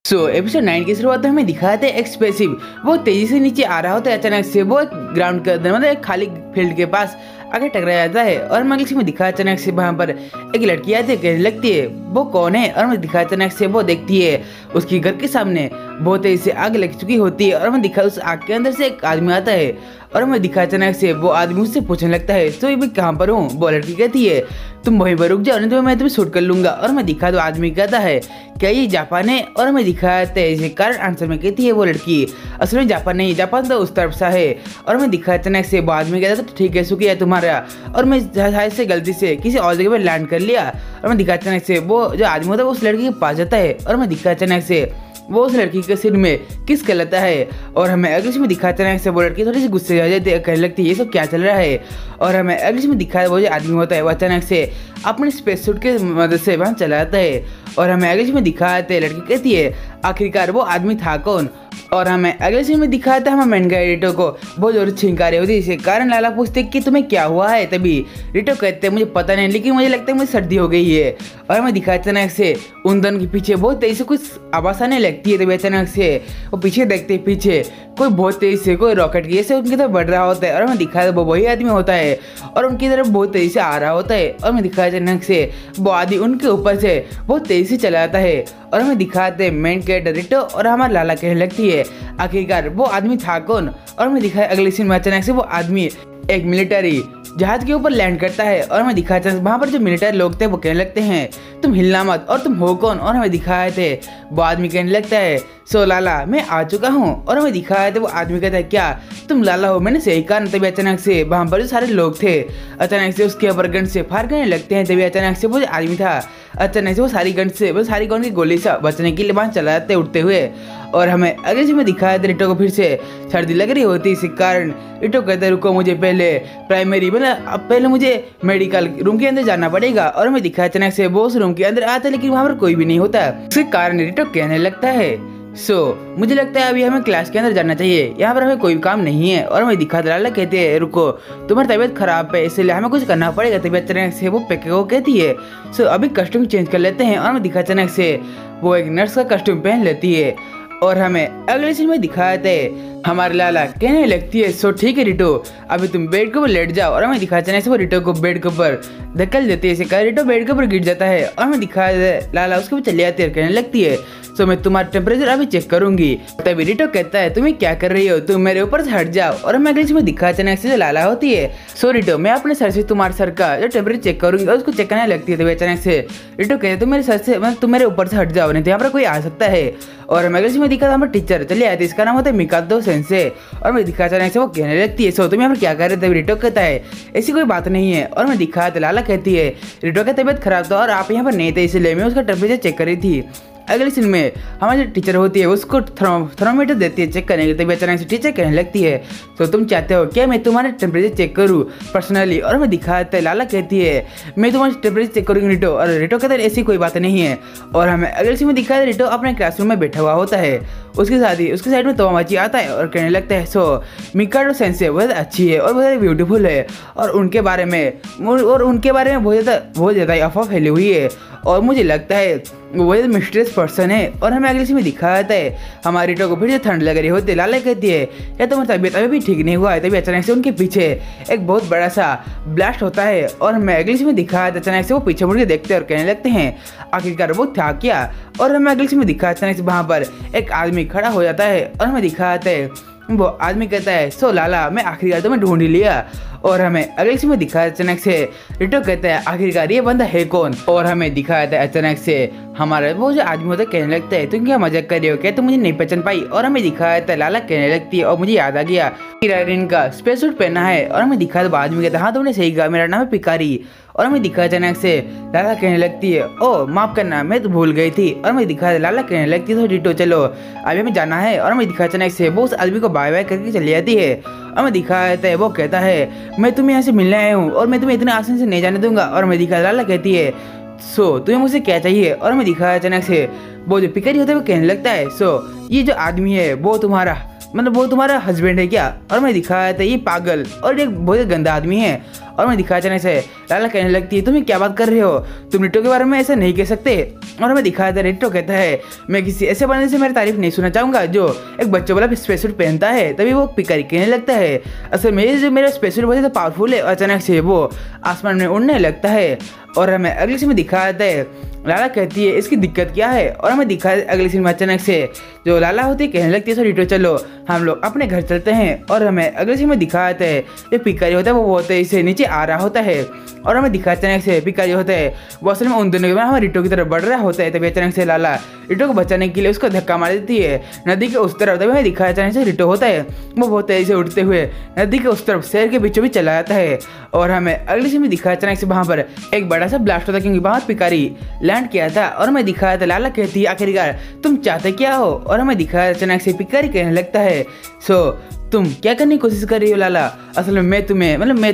Episode 9 की शुरुआत में हमें दिखाते हैं एक्सप्रेसिव वो तेजी से नीचे आ रहा होता है। अचानक से वो ग्राउंड के अंदर मतलब एक खाली फील्ड के पास आगे टकरा जाता है और अगले सीन में दिखा अचानक से वहाँ पर एक लड़की आती है, कहने लगती है वो कौन है। और मैं दिखा अचानक से वो देखती है उसकी घर के सामने बहुत तेजी से आग लग चुकी होती है और मैं दिखा उस आग के अंदर से एक आदमी आता है और मैं दिखा अचानक से वो आदमी उससे पूछने लगता है तो ये कहाँ पर हूँ। वो लड़की कहती है तुम वहीं पर रुक जाओ नहीं तो मैं तुम्हें शूट कर लूंगा। और मैं दिखा तो आदमी कहता है क्या ये जापान है। और मैं दिखाता है इसे कारण आंसर में कहती है वो लड़की असल में जापान नहीं, जापान तो उस तरफ सा है। और मैं दिखा अचानक से वो आदमी कहता है तो ठीक है शुक्रिया तुम्हारा। और मैं शायद से गलती से किसी और जगह पर लैंड कर लिया। और मैं दिखा अचानक से वो जो आदमी होता है वो उस लड़की के पास जाता है और मैं दिखा अचानक से वो उस लड़की के सिर में किस कर लेता है। और हमें अगले सीन में दिखाते हैं से वो लड़की थोड़ी सी गुस्से आ जाती है, कहने लगती है ये सब क्या चल रहा है। और हमें अगले सीन में दिखाया वो जो आदमी होता है वो अचानक से अपने स्पेस सूट के मदद से वहाँ चला जाता है। और हमें अगले सीन में दिखाते हैं लड़की कहती है आखिरकार वो आदमी था कौन। और हमें अगले सीन में दिखाता है हमें मेन गाय रिटो को बहुत जोर से छिंकारी होती है। इसे कारण लाला पूछते कि तुम्हें क्या हुआ है। तभी रिटो कहते हैं मुझे पता नहीं लेकिन मुझे लगता है मुझे सर्दी हो गई है। और हमें दिखाते अचानक से उन दोनों के पीछे बहुत तेजी से कुछ आवाज आने लगती है। तभी अचानक से वो पीछे देखते पीछे कोई बहुत तेजी से कोई रॉकेट की जैसे उनकी तरफ बढ़ रहा होता है। और हमें दिखाया वो वही आदमी होता है और उनकी तरफ बहुत तेजी से आ रहा होता है। और हमें दिखाया अचानक से वो आदमी उनके ऊपर से बहुत तेजी से चला जाता है। और हमें दिखाते मेन कैरेक्टर रिटो और हमारा लाला कहने लगती है आखिरकार वो आदमी था कौन। और हमें दिखाया अगले सीन में अचानक से वो आदमी एक मिलिट्री जहाज के ऊपर लैंड करता है। और हमें दिखाया वहाँ पर जो मिलिट्री लोग थे वो कहने लगते हैं तुम हिलना मत और तुम हो कौन। और हमें दिखाए थे वो आदमी कहने लगता है सो लाला मैं आ चुका हूँ। और हमें दिखाया था वो आदमी कहता है क्या तुम लाला हो, मैंने सही कहा। तभी अचानक से वहाँ पर जो सारे लोग थे अचानक से उसके ऊपर गन से फायर करने लगते हैं। तभी अचानक से वो जो आदमी था अचानक से वो सारी गन से वो सारी गन की गोली से बचने के लिए वहाँ चला जाते हैं उड़ते हुए। और हमें अगले में दिखाया था रिटो को फिर से सर्दी लग रही होती इसी कारण रिटो कहते रुको मुझे पहले प्राइमरी मतलब पहले मुझे मेडिकल रूम के अंदर जाना पड़ेगा। और हमें दिखाया अचानक से वो उस रूम के अंदर आता है लेकिन वहाँ पर कोई भी नहीं होता। इसके कारण रिटो कहने लगता है मुझे लगता है अभी हमें क्लास के अंदर जाना चाहिए, यहाँ पर हमें कोई काम नहीं है। और हमें दिखा लाला कहते हैं रुको तुम्हारी तबीयत खराब है इसलिए हमें कुछ करना पड़ेगा। तभी अचानक से वो पेके को कहती है अभी कस्ट्यूम चेंज कर लेते हैं। और हमें दिखा अचानक से वो एक नर्स का कस्ट्यूम पहन लेती है। और हमें अगले सीन में दिखाते हैं हमारे लाला कहने लगती है ठीक है रिटो अभी तुम बेड के ऊपर लेट जाओ। और हमें दिखा अचानक से वो रिटो को बेड के ऊपर धक्कल देती है। इसे कहा रिटो बेड के ऊपर गिर जाता है। और हमें दिखा लाला उसके ऊपर चले जाती है कहने लगती है मैं तुम्हारा टेम्परेचर अभी चेक करूंगी। तभी रिटो कहता है तुम्हें क्या कर रही हो, तुम मेरे ऊपर से हट जाओ। और मैं अगले में दिखा अचानक से जो लाला होती है रिटो मैं अपने सर से तुम्हारे सर का जो टेम्परेचर चेक करूंगी। और उसको चेक करने लगती है। तभी अचानक से रिटो कहते तुम मेरे सर से मतलब तुम मेरे ऊपर से हट जाओ नहीं तो यहाँ पर कोई आ सकता है। और मैं अगले में दिखा हमारे टीचर चले आते इसका नाम होता है मिकातो सेंसे। और मैं दिखा अचानक से वो कहने लगती है तुम यहाँ पर क्या कर रहे थे। रिटो कहता है ऐसी कोई बात नहीं है। और मैं दिखा लाला कहती है रिटो की तबीयत खराब था और आप यहाँ पर नहीं थे इसलिए मैं उसका टेम्परेचर चेक कर रही थी। अगले सीन में हमारी जो टीचर होती है उसको थर्मोमीटर देती है चेक करने के लिए। तभी अचानक से टीचर कहने लगती है तुम चाहते हो क्या मैं तुम्हारे टेम्परेचर चेक करूँ पर्सनली। और मैं दिखाता है लाला कहती है मैं तुम्हारी टेम्परेचर चेक करूँगी रिटो। और रिटो कहता है ऐसी कोई बात नहीं है। और हमें अगले सीन में दिखाया रिटो अपने क्लासरूम में बैठा हुआ होता है उसके साथ ही उसके साइड में तोमाची आता है और कहने लगता है मिकातो सेंसे बहुत अच्छी है और बहुत ब्यूटीफुल है और उनके बारे में बहुत ज़्यादा अफवाह फैली हुई है और मुझे लगता है वो मिस्टीरियस पर्सन है। और हमें अगले सीन में दिखाता है हमारी रिटो को फिर से ठंड लग रही होती है। लाला कहती है या तुम्हारी तबीयत अभी भी ठीक नहीं हुआ है। तभी अचानक से उनके पीछे एक बहुत बड़ा सा ब्लास्ट होता है। और हमें अगले सीन में दिखाया अचानक से वो पीछे मुड़ के देखते हैं और कहने लगते हैं आखिरकार वो था क्या। और हमें अगले सीन में दिखाया अचानक से वहाँ पर एक आदमी खड़ा हो जाता है और हमें दिखाता है वो आदमी कहता है लाला मैं आखिरकार तुम्हें ढूंढ ही लिया। और हमें अगले सीन में दिखाया अचानक से रिटो कहता है आखिरकार ये बंदा है कौन। और हमें दिखाया था अचानक से हमारा वो जो आदमी होता है कहने लगता है तुम क्या मजाक कर रहे हो क्या तुम मुझे नहीं पहचान पाई। और हमें दिखाया था लाला कहने लगती है और मुझे याद आ गया किरारिन का स्पेस सूट पहना है। और हमें दिखाया था आदमी कहता है हाँ तुमने सही कहा मेरा नाम है पिकारी। और हमें दिखाया अचानक से लाला कहने लगती है ओ माफ करना मैं तो भूल गई थी। और हमें दिखाया लाला कहने लगती है रिटो चलो अभी हमें जाना है। और हमें दिखाया अचानक से वो उस आदमी को बाय बाय करके चली जाती है। और हमें दिखाया था वो कहता है मैं तुम्हें यहाँ से मिलने आया हूँ और मैं तुम्हें इतने आसानी से नहीं जाने दूंगा। और मैं दिखाया लाला कहती है तुम्हें मुझसे क्या चाहिए। और हमें दिखाया अचानक से वो जो पिकारी होता है वो कहने लगता है ये जो आदमी है वो तुम्हारा मतलब वो तुम्हारा हस्बैंड है क्या? और मैं दिखाया था ये पागल और एक बहुत गंदा आदमी है। और मैं दिखाया अचानक से लाला कहने लगती है तुम क्या बात कर रहे हो, तुम रिटो के बारे में ऐसा नहीं कह सकते। और मैं दिखाया था रिटो कहता है मैं किसी ऐसे बंदे से मेरी तारीफ नहीं सुनना चाहूँगा जो एक बच्चों वाला स्पेस सूट पहनता है। तभी वो पिकारी कहने लगता है असल में जो मेरा स्पेस सूट बहुत पावरफुल है। और अचानक से वो आसमान में उड़ने लगता है। और हमें अगले सीन में दिखाया जाता है लाला कहती है इसकी दिक्कत क्या है। और हमें दिखाया अगले सीन में अचानक से जो लाला होती है कहने लगती है सो रिटो चलो हम लोग अपने घर चलते हैं। और हमें अगले सीन में दिखाया जाता है जो पिकारी होता है वो बहुत तेजी से नीचे आ रहा होता है। और हमें दिखाया अचानक से पिकारी होता है वो असल में उन दोनों के हमें रिटो की तरफ बढ़ रहा होता है। तभी अचानक से लाला रिटो को बचाने के लिए उसको धक्का मार देती है नदी के उस तरफ। तभी हमें दिखाया अचानक से रिटो होता है वो बहुत तेजी से उड़ते हुए नदी के उस तरफ शहर के बीचों बीच चला जाता है। और हमें अगले सीन में दिखाया अचानक से वहाँ पर एक बड़ा सा ब्लास्ट होता है क्योंकि वहाँ पिकारी लैंड किया था। और हमें दिखाया था लाला कहती है आखिरकार तुम चाहते क्या हो। और हमें दिखाया अचानक से पिकारी कहने लगता है सो तुम क्या करने की कोशिश कर रही हो लाला, असल में मैं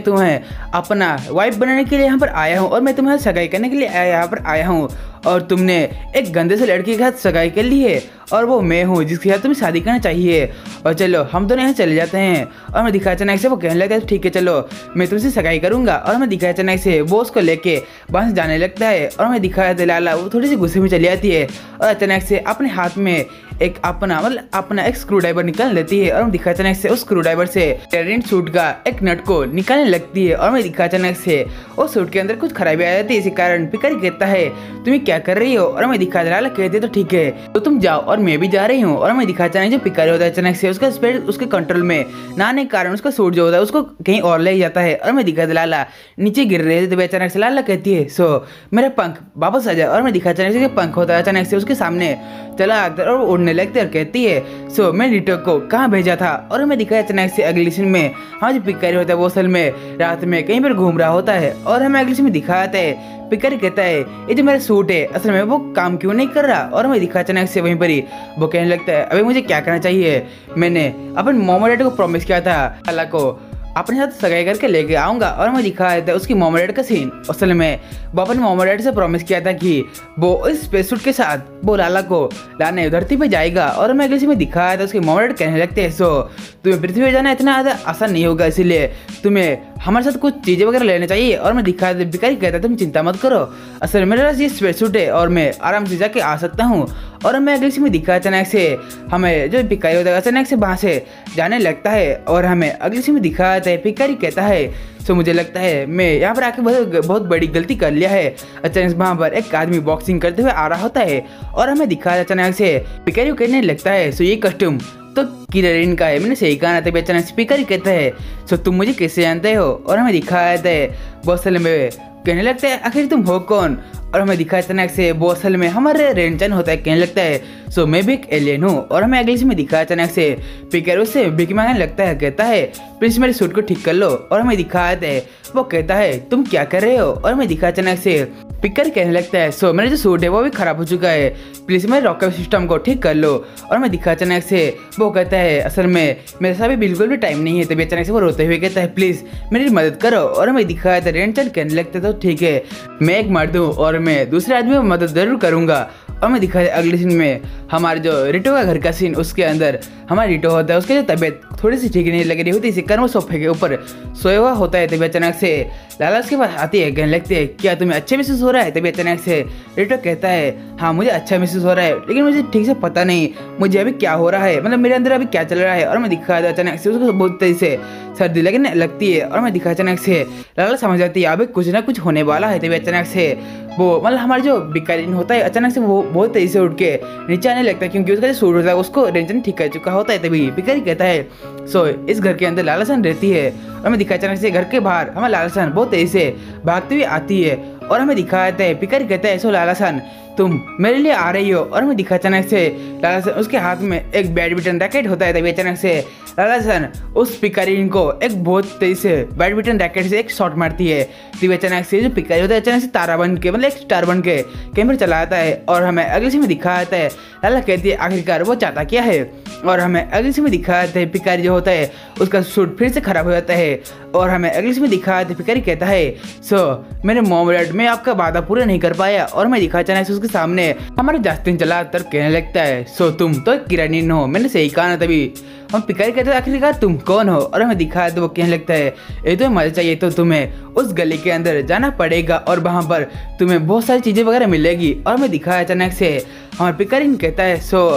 तुम्हें अपना वाइफ बनाने के लिए यहाँ पर आया हूँ और मैं तुम्हें सगाई करने के लिए यहाँ पर आया हूँ। और तुमने एक गंदे से लड़के के साथ सगाई कर ली है और वो मैं हूँ जिसके साथ तुम्हें शादी करना चाहिए। और चलो हम दोनों यहाँ चले जाते हैं। और मैं दिखाया अचानक से वो कहने लगता है ठीक है चलो मैं तुमसे सगाई करूँगा। और मैं दिखाया अचानक से वो उसको लेके वहाँ से जाने लगता है। और मैं दिखाया था लाला वो थोड़ी सी गुस्से में चली जाती है और अचानक से अपने हाथ में एक अपना एक स्क्रू ड्राइवर निकाल लेती है। और मैं दिखाया अचानक से उस स्क्रू ड्राइवर से टेरेंट सूट का एक नट को निकालने लगती है। और मैं दिखाया अचानक से उस सूट के अंदर कुछ खराबी आ जाती है। इसी कारण पिकारी कहता है तुम्हें क्या कर रही हो। और मैं दिखाया लाला कहते तो ठीक है तो तुम जाओ और मैं भी जा रही हूँ। और मैं दिखाया अचानक जो पिकारी होता है अचानक से उसका स्पीड उसके कंट्रोल में ना आने के कारण उसका सूट जो होता है उसको कहीं और ले जाता है। और मैं दिखाया लाला नीचे गिर रहे थे तभी अचानक से लाला कहती है सो मेरा पंख वापस आ जाए। और मैं दिखाया अचानक से पंख होता है अचानक से उसके सामने चला आता है और उड़ने लगते और कहती है सो मैं रिटो को कहाँ भेजा था। और मैं दिखाया अचानक से अगली सीन में हाँ जो पिकारी होता है वो असल में रात में कहीं पर घूम रहा होता है। और हमें अगली सीन में दिखाया है पिकारी कहता है ये जो मेरा सूट है असल में वो काम क्यों नहीं कर रहा। और मैं दिखाया अचानक से वहीं पर ही वो कहने लगता है अभी मुझे क्या करना चाहिए, मैंने अपन मोमो डैड को प्रॉमिस किया था लाला को अपने साथ सगाई करके लेके आऊँगा। और मैं दिखाया था उसकी मोमो डैड का सीन असल में वो अपने मोमो डैड से प्रॉमिस किया था कि वो इस स्पेस सूट के साथ वो लाला को लाने धरती पे जाएगा। और मैं अगले सीन में दिखाया था उसके मोमो डैड कहने लगते हैं सो तुम्हें पृथ्वी पे जाना इतना ज़्यादा आसान नहीं होगा इसीलिए तुम्हें हमारे साथ कुछ चीज़ें वगैरह लेने चाहिए। और मैं दिखाया था पिकारी कहता तुम चिंता मत करो असल मेरे पास ये स्पेस सूट है और मैं आराम से जाके आ सकता हूँ। और मैं अगले सीन में दिखाया अचानक से हमें जो पिकारी होता है अचानक से वहाँ से जाने लगता है। और हमें अगले सीन में दिखाया था पिकारी कहता है सो मुझे लगता है मैं यहाँ पर आके बहुत बड़ी गलती कर लिया है। अचानक वहाँ पर एक आदमी बॉक्सिंग करते हुए आ रहा होता है। और हमें दिखाया अचानक से पिकारी कहने लगता है सो ये कस्ट्यूम तो किरण का है, मैंने सही कहा ना। तभी अचानक से पिकारी कहता है सो तुम मुझे कैसे जानते हो। और हमें दिखाया है बहुत असल में कहने लगता है आखिर तुम हो कौन। और हमें दिखाया अचानक से वो असल में हमारे रेंचन होता है कहने लगता है सो मैं भी एक एलियन हूँ। और हमें अगले में दिखाया अचानक से पिकारी उससे भीख मांगने लगता है कहता है प्लीज मेरे सूट को ठीक कर लो। और हमें दिखाया है वो कहता है तुम क्या कर रहे हो। और हमें दिखाया अचानक से पिकारी कहने लगता है सो मेरा जो सूट है वो भी खराब हो चुका है प्लीज मेरे रॉकेट सिस्टम को ठीक कर लो। और मैं दिखाया अचानक से वो कहता है असल में मेरे साथ भी बिल्कुल भी टाइम नहीं है। तभी अचानक से वो रोते हुए कहता है प्लीज मेरी मदद करो। और हमें दिखाया था रेंचन कहने लगता है तो ठीक है मैं एक मर्द हूँ और मैं दूसरे आदमी को मदद जरूर करूँगा। और मैं दिखाया अगले सीन में हमारे जो रिटो का घर का सीन उसके अंदर हमारा रिटो होता है उसकी जो तबीयत थोड़ी सी ठीक नहीं लग रही होती इसी कारण वो सोफे के ऊपर सोया हुआ होता है। तभी अचानक से लाला उसके पास आती है कहने लगती है क्या तुम्हें अच्छा महसूस हो रहा है। तभी अचानक से रिटो कहता है हाँ मुझे अच्छा महसूस हो रहा है लेकिन मुझे ठीक से पता नहीं मुझे अभी क्या हो रहा है, मतलब मेरे अंदर अभी क्या चल रहा है। और मैं दिखाया अचानक से उसको बहुत तेजी से सर्दी लगने लगती है। और मैं दिखाया अचानक से लाला समझ जाती है अभी कुछ ना कुछ होने वाला है। तभी अचानक से वो मतलब हमारा जो बिकारीन होता है अचानक से वो बहुत तेजी से उठ के नीचे आने लगता है क्योंकि उसका जो सूट होता है उसको रेंजन ठीक कर चुका होता है। तभी बिकारी कहता है सो इस घर के अंदर लालासन रहती है। और हमें दिखाया अचानक से घर के बाहर हमारा लालासन बहुत तेजी से भागती हुई आती है। और हमें दिखाया है पिकारी कहता है सो लालासन तुम मेरे लिए आ रही हो। और हमें दिखा अचानक से लालासन उसके हाथ में एक बैडमिंटन रैकेट होता है। तभी अचानक से लालासन उस पिकारीन को एक बहुत तेजी से बैडमिंटन रैकेट से एक शॉट मारती है। तभी अचानक से जो पिकारी होता है अचानक से तारा बन के मतलब एक स्टार बन के कैमरे चला आता है। और हमें अगले सीन में दिखा आता है लाला कहती है आखिरकार वो चाहता क्या है। और हमें अगले सीन में दिखाया जाता है पिकारी जो होता है उसका सूट फिर से खराब हो जाता है और हमें अगले सीन में दिखाया जाता है पिकारी कहता है सो मेरे मॉम डैड मैं आपका वादा पूरा नहीं कर पाया और मैं दिखा अचानक से उसके सामने हमारा जास्तिन चला तब कहने लगता है सो तुम तो किरानी हो, मैंने सही कहा ना तभी। हम पिकारी कहते हैं आखिरकार तुम कौन हो और हमें दिखाया तो वो कहने लगता है ये तो मजा चाहिए तो तुम्हें उस गली के अंदर जाना पड़ेगा और वहाँ पर तुम्हें बहुत सारी चीज़ें वगैरह मिलेगी। और हमें दिखाया अचानक से हमारे पिकारी कहता है सो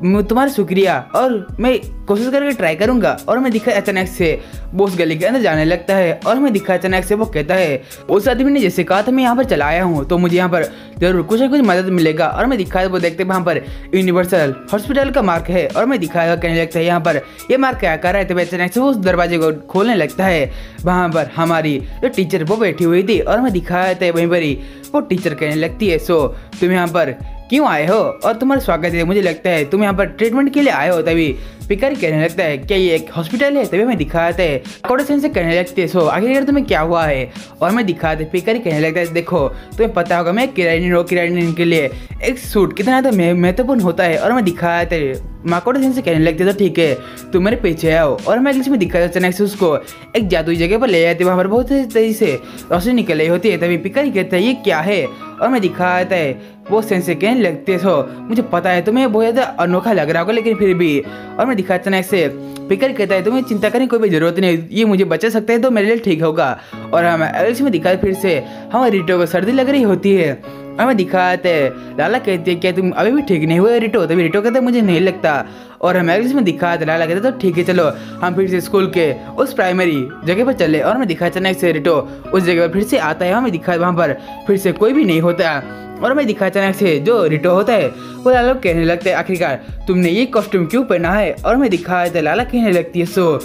तुम्हारा शुक्रिया और मैं कोशिश करके ट्राई करूंगा। और मैं दिखा अचानक से वो उस गली के अंदर जाने लगता है और मैं दिखा अचानक से वो कहता है उस आदमी ने जैसे कहा था मैं यहाँ पर चला आया हूँ तो मुझे यहाँ पर जरूर कुछ न कुछ मदद मिलेगा। और मैं दिखा वो देखते वहाँ पर यूनिवर्सल हॉस्पिटल का मार्क है और मैं दिखाया कहने लगता है यहाँ पर ये मार्क क्या कर रहा है। तो अचानक से वो उस दरवाजे को खोलने लगता है। वहाँ पर हमारी जो टीचर वो बैठी हुई थी और मैं दिखाया था वहीं पर ही वो टीचर कहने लगती है सो तुम यहाँ पर क्यों आए हो और तुम्हारा स्वागत है, मुझे लगता है तुम यहाँ पर ट्रीटमेंट के लिए आए हो। तभी पिकारी कहने लगता है क्या ये एक हॉस्पिटल है। तभी मैं दिखाते हैं कोडेसन से कहने लगती है सो आखिरकार तुम्हें क्या हुआ है। और मैं दिखाते पिकारी कहने लगता है देखो तुम्हें पता होगा मैं किरानी के लिए एक सूट कितना ज़्यादा महत्वपूर्ण होता है। और मैं दिखाते माकोडेसन से कहने लगती है तो ठीक है तुम मेरे पीछे आओ। और मैं इसमें दिखा अचानक से उसको एक जादुई जगह पर ले जाती है, वहाँ पर बहुत तेजी से रोशनी निकल रही होती है। तभी पिकारी कहता है ये क्या है। और मैं दिखाता है वो सेंस कहने लगते हो मुझे पता है तुम्हें बहुत ज़्यादा अनोखा लग रहा होगा लेकिन फिर भी। और मैं दिखा अचानक से पिकारी कहता है तुम्हें चिंता करने की कोई भी जरूरत नहीं, ये मुझे बचा सकता है तो मेरे लिए ठीक होगा। और हमें अगले में दिखा फिर से हमारे रिटो को सर्दी लग रही होती है। हमें दिखाते लाला कहती है क्या तुम अभी भी ठीक नहीं हुए रिटो। तभी रिटो कहता है मुझे नहीं लगता। और हमें अगले में दिखाते लाला कहते तो ठीक है चलो हम फिर से स्कूल के उस प्राइमरी जगह पर चले। और मैं दिखा अचानक से रिटो उस जगह पर फिर से आता है। हमें दिखा वहाँ पर फिर से कोई भी नहीं होता। और मैं दिखा अचानक से जो रिटो होता है वो लाला कहने लगता है आखिरकार तुमने ये कॉस्ट्यूम क्यों पहना है। और मैं दिखा लाला कहने लगती है सो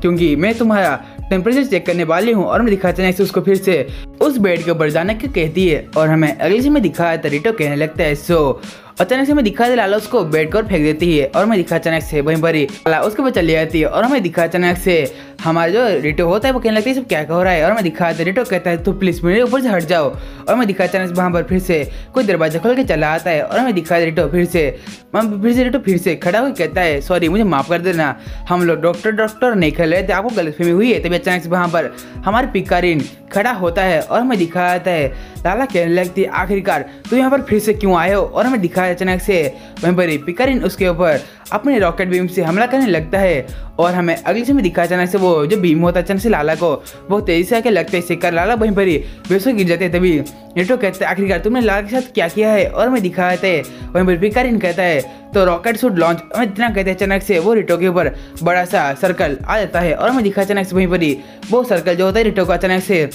क्योंकि मैं तुम्हारा टेम्परेचर चेक करने वाली हूँ। और मैं दिखा अचानक से उसको फिर से उस बेड के ऊपर जाने की कहती है। और हमें अगले से मैं दिखाया था रिटो कहने लगता है सो अचानक से मैं दिखा लाला उसको बेड पर फेंक देती है। और मैं दिखा अचानक से वहीं पर ही लाला उसके ऊपर चली जाती है। और हमें दिखा अचानक से हमारा जो रिटो होता है वो कहने लगता है सब क्या हो रहा है। और मैं दिखा रिटो कहता है तो प्लीज मेरे ऊपर से हट जाओ। और मैं दिखा अचानक से वहाँ पर फिर से कोई दरवाजा खोल के चला आता है। और मैं दिखा रिटो फिर से खड़ा होकर कहता है सॉरी मुझे माफ कर देना, हम लोग डॉक्टर नहीं खेल रहे थे, आपको गलतफहमी हुई है। तभी अचानक से वहाँ पर हमारे पिकारीन खड़ा होता है। और हमें दिखाता है लाला कहने लगती है आखिरकार तो यहाँ पर फिर से क्यों आए हो। और हमें दिखाया अचानक से वहीं पर पिकारीन उसके ऊपर अपने रॉकेट बीम से हमला करने लगता है। और हमें अगले से में दिखा अचानक से वो जो बीम होता है अचानक से लाला को बहुत तेजी से आके लगता है सिक्कर लाला वहीं पर ही बेहोश गिर जाते हैं। तभी रिटो कहते हैं आखिरकार तुमने लाला के साथ क्या किया है। और मैं दिखाते हैं वहीं पर पिकारीन कहता है तो रॉकेट शूट लॉन्च। हमें इतना कहते हैं अचानक से वो रिटो के ऊपर बड़ा सा सर्कल आ जाता है। और हमें दिखा अचानक से वहीं पर ही वो सर्कल जो होता है रिटो को अचानक से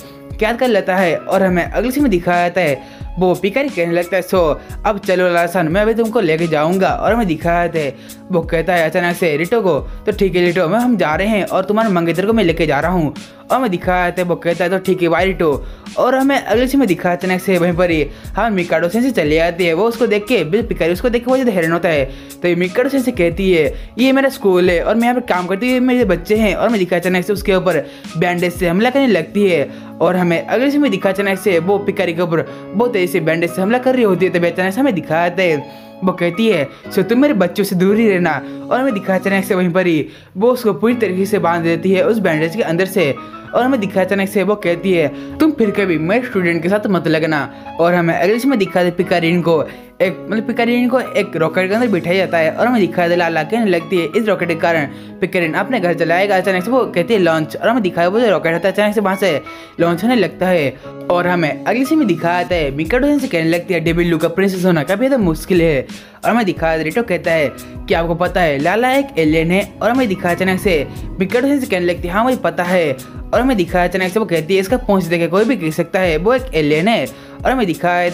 कैद कर लेता है। और हमें अगले से में दिखाया जाता है वो पिकारी कहने लगता है सो अब चलो लासन मैं अभी तुमको लेके जाऊंगा। और हमें दिखाया जाता है वो कहता है अचानक से रिटो को तो ठीक है रिटो मैं हम जा रहे हैं और तुम्हारे मंगेतर को मैं लेके जा रहा हूँ। और मैं दिखाया जाता है वो कहता है तो ठीक है बाय रिटो। और हमें अगले से में दिखाया अचानक से वहीं पर ही हम मिकाडो से चले जाती है। वो उसको देख के पिकारी उसको देख के वो ज़्यादा हैरान होता है। तो मिकाडो से कहती है ये मेरा स्कूल है और मैं यहाँ पर काम करती हूँ, मेरे बच्चे हैं। और मैं दिखा अचानक से उसके ऊपर बैंडेज से हमला करने लगती है। और हमें अगले से में दिखा अचानक से वो पिकारी के ऊपर बहुत तेजी से बैंडेज से हमला कर रही होती है। तभी अचानक से हमें दिखाते हैं वो कहती है सो तुम मेरे बच्चों से दूर ही रहना। और हमें दिखा अचानक से वहीं पर ही वो उसको पूरी तरीके से बांध देती है उस बैंडेज के अंदर से। और हमें दिखा अचानक से वो कहती है तुम फिर कभी मेरे स्टूडेंट के साथ मत लगना। और हमें अगले से में दिखा पिकारीन को एक रॉकेट के अंदर बिठाया जाता है। और हमें दिखा दे लाला कहने लगती है इस रॉकेट के कारण पिकारीन अपने घर चलाएगा। अचानक से वो कहती है लॉन्च। और हमें दिखाया वो जो रॉकेट होता है अचानक से वहाँ से लॉन्च होने लगता है। और हमें अगले से में दिखाता है मिकाडो से कहने लगती है डेबिल्लू का प्रिंसेस होना काफी ज़्यादा मुश्किल है। और हमें दिखा रिटो कहता है कि आपको पता है लाला एक एलियन है। और हमें दिखा अचानक से मिकाडो से कहने लगती है हाँ मुझे पता है। और हमें दिखाया अचानक से वो कहती है इसका पहुंच देखे कोई भी कह सकता है वो एक एलियन है। और हमें दिखाया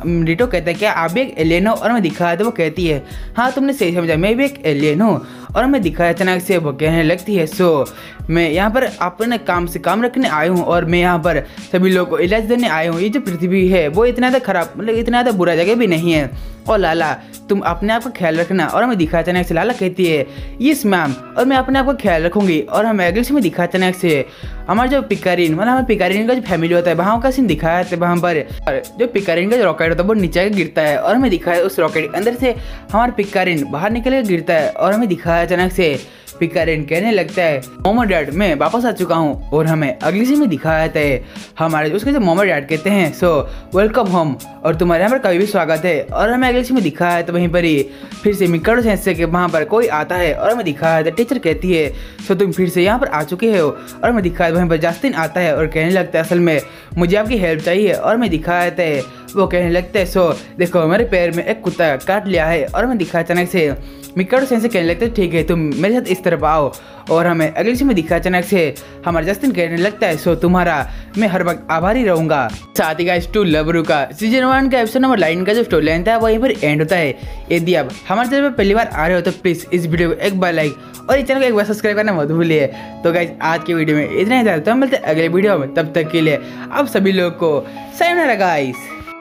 रिटो कहता है क्या आप भी एक एलियन हो। और हमें दिखाया वो कहती है हाँ तुमने सही समझा मैं भी एक एलियन हूँ। और हमें दिखाया अचानक से वो कहने लगती है सो मैं यहाँ पर अपने काम से काम रखने आई हूँ और मैं यहाँ पर सभी लोगों को इलाज देने आई हूँ। ये जो पृथ्वी है वो इतना ज़्यादा खराब इतना ज़्यादा बुरा जगह भी नहीं है। और लाला तुम अपने आप का ख्याल रखना। और हमें दिखा अचानक से लाला कहती है यस मैम और मैं अपने आप का ख्याल रखूंगी। और हमें अगले से में दिखा अचानक से हमारा जो पिकारीन हमारे पिकारीन का जो फैमिली होता है वहाँ का सीन दिखाया है। वहाँ पर और जो पिकारिन का जो रॉकेट होता है वो नीचे आके गिरता है और हमें दिखाया उस रॉकेट के अंदर से हमारा पिकारिन बाहर निकल के गिरता है और हमें दिखाया अचानक से पिकारिन कहने लगता है मोमो डैड मैं वापस आ चुका हूँ। और हमें अगली सीन में दिखाया जाता है हमारे उसके जो मोमो डैड कहते हैं सो वेलकम होम और तुम्हारे यहाँ पर कभी भी स्वागत है। और हमें अगली सीन में दिखाया है तो वहीं पर ही फिर से मिकाडो सेंसेई के वहाँ पर कोई आता है और हमें दिखाया है टीचर कहती है सो तुम फिर से यहाँ पर आ चुके हो। और हमें दिखाया वहीं पर जस्टिन आता है और कहने लगता है असल में मुझे आपकी हेल्प चाहिए। और हमें दिखाया जाता है वो कहने लगता है सो देखो मेरे पैर में एक कुत्ता काट लिया है। और हमें दिखाया अचानक से मिकाडो सेंसेई कहने लगता है ठीक है तुम मेरे साथ इस तरफ आओ। और हमें अगली सीन में दिखा अचानक से हमारा जस्टिन कहने लगता है सो तुम्हारा मैं हर वक्त आभारी रहूंगा। साथ ही गाइस टू लवरू का सीजन 1 का एपिसोड नंबर 9 का जो स्टोरी लाइन था वहीं पर एंड होता है। यदि आप हमारे चैनल पर पहली बार आ रहे हो तो प्लीज इस वीडियो को एक बार लाइक और इस चैनल को एक बार सब्सक्राइब करना मत भूलिए। तो गाइस आज की वीडियो में इतना ही था, तो हम मिलते हैं अगले वीडियो में, तब तक के लिए आप सभी लोग को सायोनारा गाइस।